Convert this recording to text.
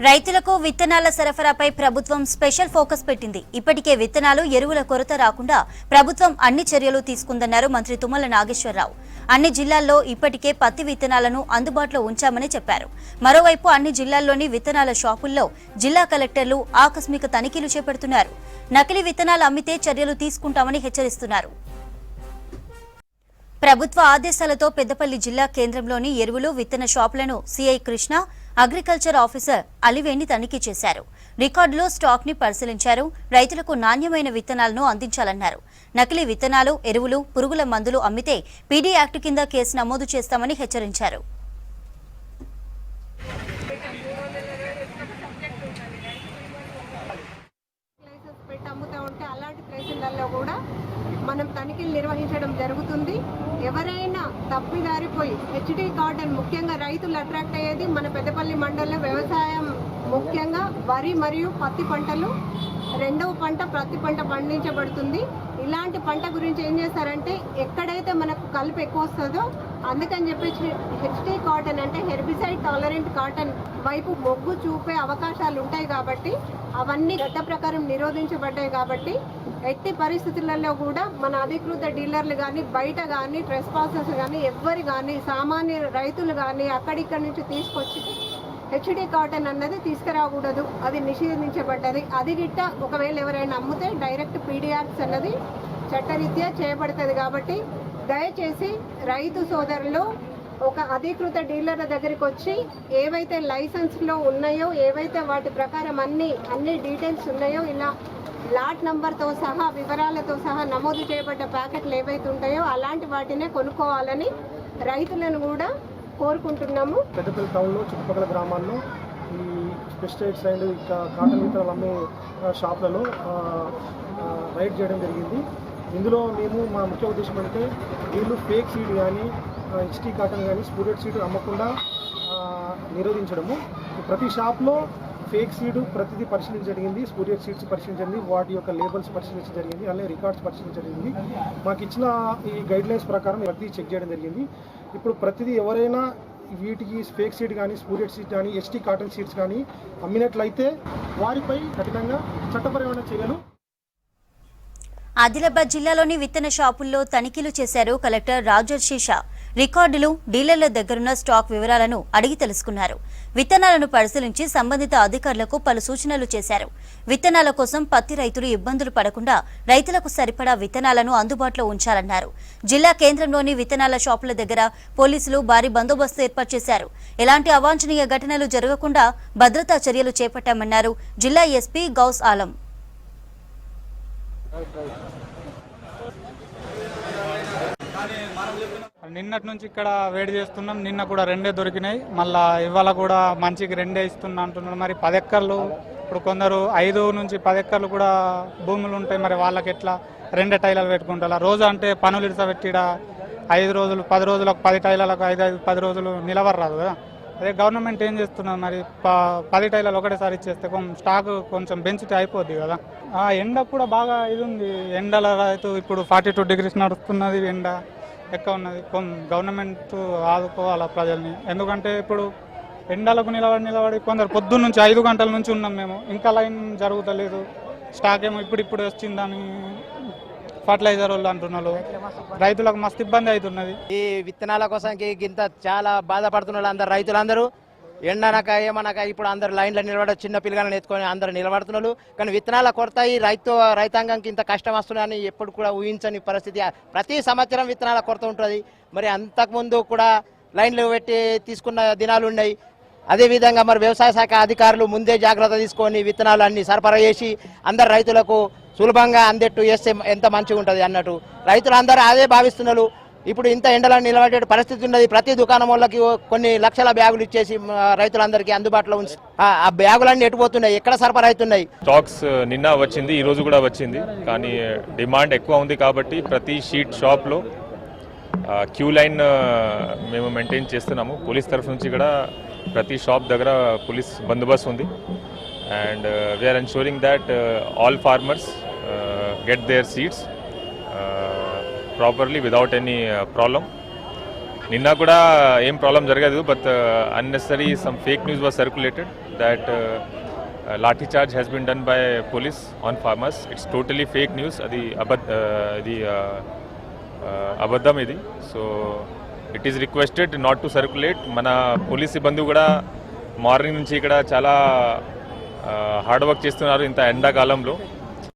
రైతులకు విత్తనాల సరఫరాపై ప్రభుత్వం స్పెషల్ ఫోకస్ పెట్టింది. ఇప్పటికే విత్తనాలు, ఎరువుల కొరత రాకుండా ప్రభుత్వం అన్ని చర్యలు తీసుకుందన్నారు మంత్రి తుమ్మల నాగేశ్వరరావు. అన్ని జిల్లాల్లో ఇప్పటికే పత్తి విత్తనాలను అందుబాటులో ఉంచామని చెప్పారు. మరోవైపు అన్ని జిల్లాల్లోని విత్తనాల షాపుల్లో జిల్లా కలెక్టర్లు ఆకస్మిక తనిఖీలు చేపడుతున్నారు. నకిలీ విత్తనాలు అమ్మితే చర్యలు తీసుకుంటామని హెచ్చరిస్తున్నారు. ప్రభుత్వ ఆదేశాలతో పెద్దపల్లి జిల్లా కేంద్రంలోని ఎరువులు, విత్తన షాపులను సిఐ కృష్ణ, అగ్రికల్చర్ ఆఫీసర్ అలివేణి తనిఖీ చేశారు. రికార్డులో స్టాక్ ని పరిశీలించారు. రైతులకు నాణ్యమైన విత్తనాలను అందించాలన్నారు. నకిలీ విత్తనాలు, ఎరువులు, పురుగుల మందులు అమ్మితే పీడీ యాక్ట్ కింద కేసు నమోదు చేస్తామని హెచ్చరించారు. మనం తనిఖీలు నిర్వహించడం జరుగుతుంది. ఎవరైనా తప్పిదారిపోయి హెచ్డి కాటన్, ముఖ్యంగా రైతులు అట్రాక్ట్ అయ్యేది మన పెద్దపల్లి మండలంలో వ్యవసాయం, ముఖ్యంగా వరి మరియు పత్తి పంటలు. రెండవ పంట పత్తి పంట పండించబడుతుంది. ఇలాంటి పంట గురించి ఏం చేస్తారంటే ఎక్కడైతే మనకు కలుపు ఎక్కువ వస్తుందో అందుకని చెప్పేసి హెచ్డి కాటన్ అంటే హెర్బిసైడ్ టాలరెంట్ కాటన్ వైపు మొగ్గు చూపే అవకాశాలు ఉంటాయి. కాబట్టి అవన్నీ చట్ట ప్రకారం నిరోధించబడ్డాయి. కాబట్టి ఎట్టి పరిస్థితులలో కూడా మన అధికృత డీలర్లు కానీ, బయట కానీ, ట్రెస్పాసర్స్ కానీ, ఎవ్వరు కానీ, సామాన్య రైతులు కానీ అక్కడిక్కడి నుంచి తీసుకొచ్చి హెచ్డి కాటన్ అన్నది తీసుకురాకూడదు. అది నిషేధించబడ్డది. అది గిట్ట ఒకవేళ ఎవరైనా అమ్మితే డైరెక్ట్ పీడియాక్స్ అన్నది చట్టరీత్యా చేయబడుతుంది. కాబట్టి దయచేసి రైతు సోదరులు ఒక అధికృత డీలర్ల దగ్గరికి వచ్చి ఏవైతే లైసెన్స్లో ఉన్నాయో, ఏవైతే వాటి ప్రకారం అన్ని డీటెయిల్స్ ఉన్నాయో, ఇలా లాట్ నంబర్తో సహా, వివరాలతో సహా నమోదు చేయబడ్డ ప్యాకెట్లు ఏవైతే ఉంటాయో అలాంటి వాటినే కొనుక్కోవాలని రైతులను కూడా కోరుకుంటున్నాము. పెద్దపల్లి టౌన్లో చుట్టుపక్కల గ్రామాల్లో ఈ పెస్టిసైడ్స్ అండ్ ఇంకా కాటన్ విత్తనాలు అమ్మే షాప్లలో రైడ్ చేయడం జరిగింది. ఇందులో మేము మా ముఖ్య ఉద్దేశం అంటే వీళ్ళు ఫేక్ సీడ్ కానీ, హెచ్టీ కాటన్ కానీ, స్పూటెడ్ సీడ్ అమ్మకుండా నిరోధించడము. ప్రతి షాప్లో ఫేక్ సీడ్ ప్రతిదీ పరిశీలించడం జరిగింది. స్పూటెడ్ సీడ్స్ పరిశీలించండి, వాటి యొక్క లేబుల్స్ పరిశీలించడం జరిగింది, అలాగే రికార్డ్స్ పరిశీలించడం జరిగింది. మాకు ఇచ్చిన ఈ గైడ్లైన్స్ ప్రకారం ప్రతిదీ చెక్ చేయడం జరిగింది. ఇప్పుడు ప్రతిదీ ఎవరైనా వీటికి ఫేక్ సీడ్ కానీ, స్పూటెడ్ సీడ్ కానీ, హెచ్టీ కాటన్ సీడ్స్ కానీ అమ్మినట్లయితే వారిపై కఠినంగా చట్టపరమైన చర్యలు. ఆదిలాబాద్ జిల్లాలోని విత్తన షాపుల్లో తనిఖీలు చేశారు కలెక్టర్ రాజర్షి. రికార్డులు, డీలర్ల దగ్గరున్న స్టాక్ వివరాలను అడిగి తెలుసుకున్నారు. విత్తనాలను పరిశీలించి సంబంధిత అధికారులకు పలు సూచనలు చేశారు. విత్తనాల కోసం పత్తి రైతులు ఇబ్బందులు పడకుండా రైతులకు సరిపడా విత్తనాలను అందుబాటులో ఉంచాలన్నారు. జిల్లా కేంద్రంలోని విత్తనాల షాపుల దగ్గర పోలీసులు భారీ బందోబస్తు ఏర్పాటు చేశారు. ఎలాంటి అవాంఛనీయ ఘటనలు జరగకుండా భద్రతా చర్యలు చేపట్టామన్నారు జిల్లా ఎస్పీ గౌస్ ఆలం. నిన్నటి నుంచి ఇక్కడ వేడి చేస్తున్నాం. నిన్న కూడా 2 దొరికినాయి. మళ్ళీ ఇవాళ కూడా మంచికి 2 ఇస్తున్నా అంటున్నారు. మరి 10 ఎకర్లు, ఇప్పుడు కొందరు 5 నుంచి 10 ఎకర్లు కూడా భూములు ఉంటాయి. మరి వాళ్ళకి ఎట్లా 2 టైలర్లు పెట్టుకుంటారా? రోజు అంటే పనులు ఇడసబెట్టిడ 5 రోజులు, 10 రోజులకు 10 టైలర్లకు 5 రోజులు నిలవరాదు కదా. అదే గవర్నమెంట్ ఏం చేస్తున్నారు, మరి 10 టైలర్లు ఒకటేసారి ఇచ్చేస్తే స్టాక్ కొంచెం పెంచితే అయిపోద్ది కదా. ఎండ కూడా బాగా ఇది ఉంది. ఎండల రైతు ఇప్పుడు 42 డిగ్రీస్ నడుస్తున్నది. ఎండ ఎక్కువ ఉన్నది. గవర్నమెంట్ ఆదుకోవాలి ప్రజల్ని. ఎందుకంటే ఇప్పుడు ఎండలకు నిలబడి కొందరు పొద్దున్న నుంచి 5 గంటల నుంచి ఉన్నాం మేము, ఇంకా లైన్ జరుగుతలేదు. స్టాక్ ఏమో ఇప్పుడు వచ్చిందని ఫర్టిలైజర్ వాళ్ళు అంటున్నారు. రైతులకు మస్తు ఇబ్బంది అవుతున్నది. ఈ విత్తనాల కోసం ఇంత చాలా బాధపడుతున్నారు అందరు రైతులందరూ. ఎండనక ఏమనక ఇప్పుడు అందరు లైన్లో నిలబడ, చిన్న పిల్లగాలను ఎత్తుకొని అందరు నిలబడుతున్నారు. కానీ విత్తనాల కొరత ఈ రైతాంగానికి ఇంత కష్టం వస్తుందని ఎప్పుడు కూడా ఊహించని పరిస్థితి. ప్రతి సంవత్సరం విత్తనాల కొరత ఉంటుంది. మరి అంతకుముందు కూడా లైన్లు పెట్టి తీసుకున్న దినాలు ఉన్నాయి. అదేవిధంగా మరి వ్యవసాయ శాఖ అధికారులు ముందే జాగ్రత్త తీసుకొని విత్తనాలు అన్ని సరఫరా చేసి అందరు రైతులకు సులభంగా అందేట్టు చేస్తే ఎంత మంచిగా ఉంటుంది అన్నట్టు రైతులు అందరూ అదే భావిస్తున్నారు. ఇప్పుడు ఇంత ఎండలో నిలబడే పరిస్థితి ఉన్నది. ప్రతి దుకాణం వాళ్ళకి కొన్ని లక్షల బ్యాగులు ఇచ్చేసి రైతులందరికీ అందుబాటులో ఉంచి ఆ బ్యాగులన్నీ ఎటుపోతున్నాయి, ఎక్కడ సరఫరా అవుతున్నాయి. స్టాక్స్ నిన్న వచ్చింది, ఈ రోజు కూడా వచ్చింది. కానీ డిమాండ్ ఎక్కువ ఉంది కాబట్టి ప్రతి షీట్ షాప్లో క్యూ లైన్ మేము మెయింటైన్ చేస్తున్నాము. పోలీస్ తరఫు నుంచి కూడా ప్రతి షాప్ దగ్గర పోలీస్ బందోబస్తు ఉంది. And we're ensuring that all farmers get their seeds properly without any problem. నిన్న కూడా ఏం ప్రాబ్లం జరగదు, but unnecessary some fake news was circulated that lathi charge has been done by police on farmers. It's totally fake news. అది అబద్ధం ఇది. So it is requested not to circulate. మన police సిబ్బంది కూడా మార్నింగ్ నుంచి ఇక్కడ చాలా హార్డ్ వర్క్ చేస్తున్నారు ఇంత ఎండాకాలంలో.